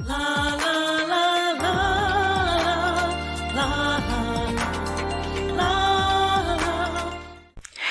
La la la la la la la.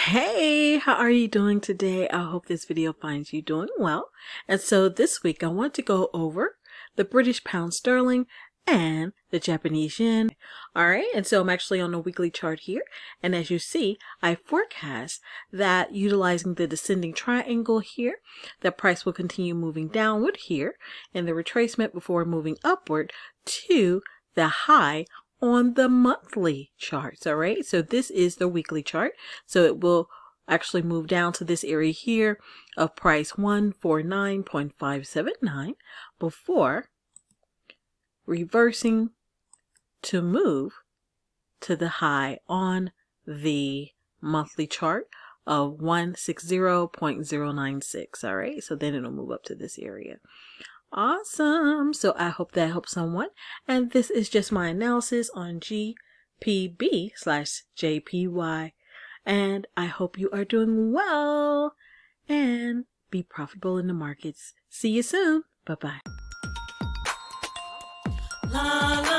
Hey, how are you doing today? I hope this video finds you doing well. And so this week I want to go over the British pound sterling and the Japanese yen. All right, and so I'm actually on a weekly chart here, and as you see, I forecast that utilizing the descending triangle here, the price will continue moving downward here in the retracement before moving upward to the high on the monthly charts. All right, so this is the weekly chart, so it will actually move down to this area here of price 149.579 before reversing to move to the high on the monthly chart of 160.096. All right, so then it'll move up to this area. Awesome. So I hope that helps someone. And this is just my analysis on GPB/JPY. And I hope you are doing well and be profitable in the markets. See you soon. Bye-bye. La, la.